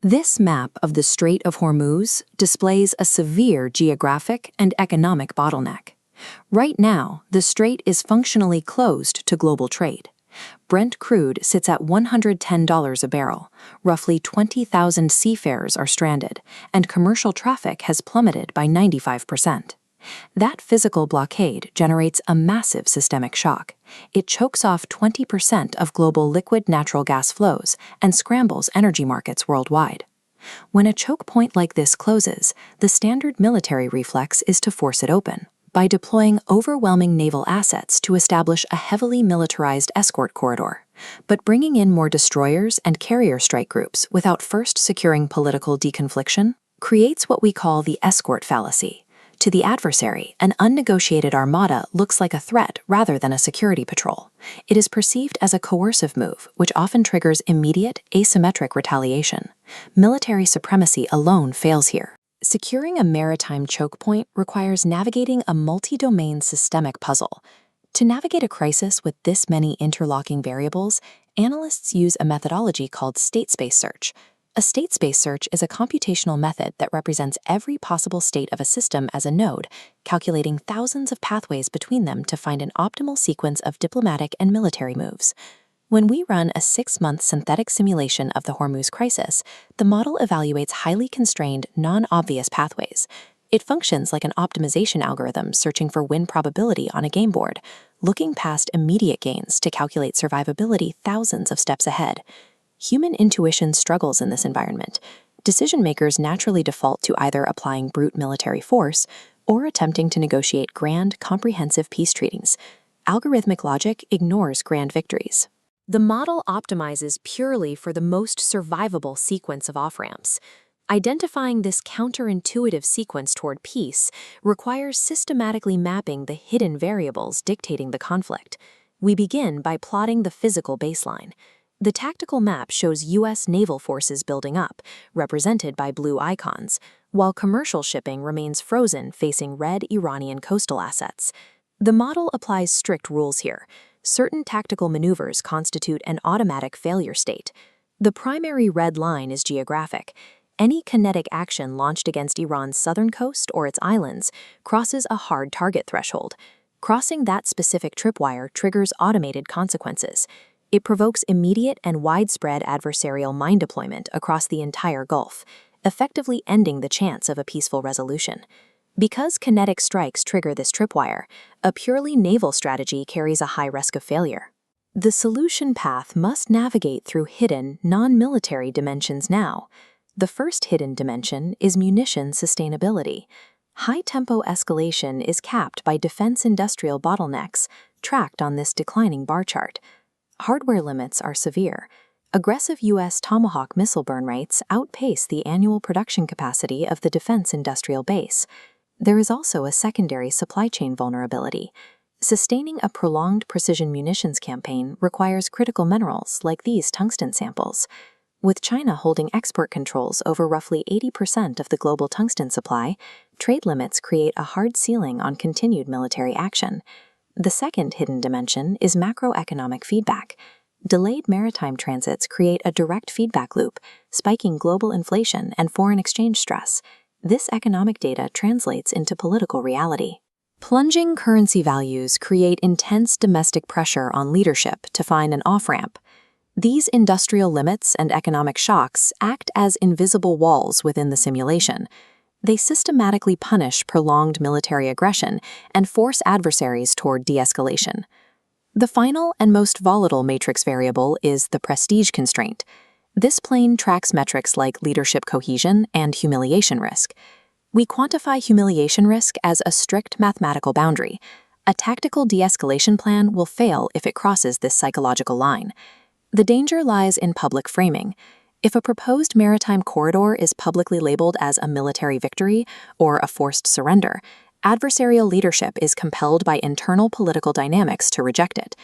This map of the Strait of Hormuz displays a severe geographic and economic bottleneck. Right now, the strait is functionally closed to global trade. Brent crude sits at $110 a barrel, roughly 20,000 seafarers are stranded, and commercial traffic has plummeted by 95%. That physical blockade generates a massive systemic shock. It chokes off 20% of global liquid natural gas flows and scrambles energy markets worldwide. When a choke point like this closes, the standard military reflex is to force it open by deploying overwhelming naval assets to establish a heavily militarized escort corridor, but bringing in more destroyers and carrier strike groups without first securing political deconfliction creates what we call the escort fallacy. To the adversary, an unnegotiated armada looks like a threat rather than a security patrol. It is perceived as a coercive move, which often triggers immediate, asymmetric retaliation. Military supremacy alone fails here. Securing a maritime choke point requires navigating a multi-domain systemic puzzle. To navigate a crisis with this many interlocking variables, analysts use a methodology called state space search. A state space search is a computational method that represents every possible state of a system as a node, calculating thousands of pathways between them to find an optimal sequence of diplomatic and military moves. When we run a 6-month synthetic simulation of the Hormuz crisis, the model evaluates highly constrained, non-obvious pathways. It functions like an optimization algorithm searching for win probability on a game board, looking past immediate gains to calculate survivability thousands of steps ahead. Human intuition struggles in this environment. Decision-makers naturally default to either applying brute military force or attempting to negotiate grand, comprehensive peace treaties. Algorithmic logic ignores grand victories. The model optimizes purely for the most survivable sequence of off-ramps. Identifying this counterintuitive sequence toward peace requires systematically mapping the hidden variables dictating the conflict. We begin by plotting the physical baseline. The tactical map shows U.S. naval forces building up, represented by blue icons, while commercial shipping remains frozen facing red Iranian coastal assets. The model applies strict rules here. Certain tactical maneuvers constitute an automatic failure state. The primary red line is geographic. Any kinetic action launched against Iran's southern coast or its islands crosses a hard target threshold. Crossing that specific tripwire triggers automated consequences. It provokes immediate and widespread adversarial mine deployment across the entire Gulf, effectively ending the chance of a peaceful resolution. Because kinetic strikes trigger this tripwire, a purely naval strategy carries a high risk of failure. The solution path must navigate through hidden, non-military dimensions now. The first hidden dimension is munition sustainability. High-tempo escalation is capped by defense industrial bottlenecks, tracked on this declining bar chart. Hardware limits are severe. Aggressive U.S. Tomahawk missile burn rates outpace the annual production capacity of the defense industrial base. There is also a secondary supply chain vulnerability. Sustaining a prolonged precision munitions campaign requires critical minerals like these tungsten samples. With China holding export controls over roughly 80% of the global tungsten supply, trade limits create a hard ceiling on continued military action. The second hidden dimension is macroeconomic feedback. Delayed maritime transits create a direct feedback loop, spiking global inflation and foreign exchange stress. This economic data translates into political reality. Plunging currency values create intense domestic pressure on leadership to find an off-ramp. These industrial limits and economic shocks act as invisible walls within the simulation. They systematically punish prolonged military aggression and force adversaries toward de-escalation. The final and most volatile matrix variable is the prestige constraint. This plane tracks metrics like leadership cohesion and humiliation risk. We quantify humiliation risk as a strict mathematical boundary. A tactical de-escalation plan will fail if it crosses this psychological line. The danger lies in public framing. If a proposed maritime corridor is publicly labeled as a military victory or a forced surrender, adversarial leadership is compelled by internal political dynamics to reject it.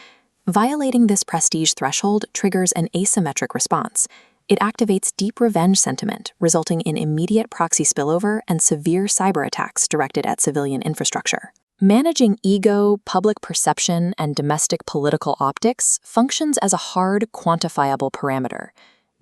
Violating this prestige threshold triggers an asymmetric response. It activates deep revenge sentiment, resulting in immediate proxy spillover and severe cyber attacks directed at civilian infrastructure. Managing ego, public perception, and domestic political optics functions as a hard, quantifiable parameter.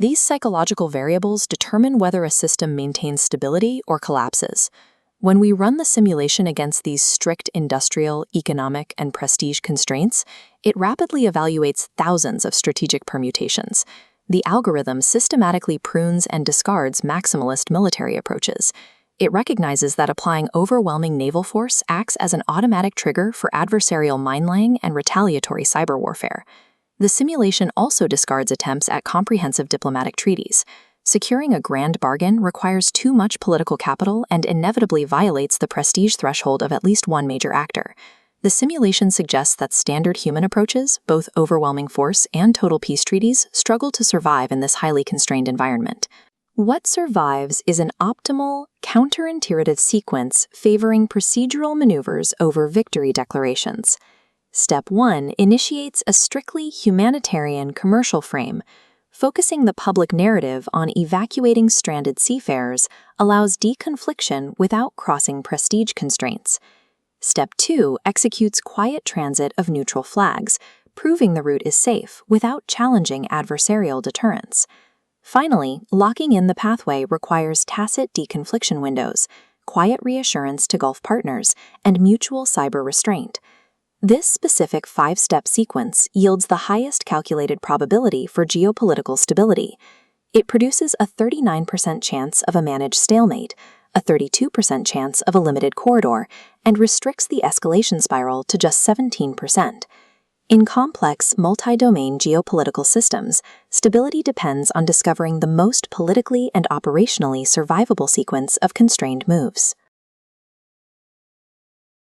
These psychological variables determine whether a system maintains stability or collapses. When we run the simulation against these strict industrial, economic, and prestige constraints, it rapidly evaluates thousands of strategic permutations. The algorithm systematically prunes and discards maximalist military approaches. It recognizes that applying overwhelming naval force acts as an automatic trigger for adversarial mine-laying and retaliatory cyber warfare. The simulation also discards attempts at comprehensive diplomatic treaties. Securing a grand bargain requires too much political capital and inevitably violates the prestige threshold of at least one major actor. The simulation suggests that standard human approaches, both overwhelming force and total peace treaties, struggle to survive in this highly constrained environment. What survives is an optimal, counterintuitive sequence favoring procedural maneuvers over victory declarations. Step 1 initiates a strictly humanitarian-commercial frame. Focusing the public narrative on evacuating stranded seafarers allows deconfliction without crossing prestige constraints. Step 2 executes quiet transit of neutral flags, proving the route is safe without challenging adversarial deterrence. Finally, locking in the pathway requires tacit deconfliction windows, quiet reassurance to Gulf partners, and mutual cyber restraint. This specific 5-step sequence yields the highest calculated probability for geopolitical stability. It produces a 39% chance of a managed stalemate, a 32% chance of a limited corridor, and restricts the escalation spiral to just 17%. In complex, multi-domain geopolitical systems, stability depends on discovering the most politically and operationally survivable sequence of constrained moves.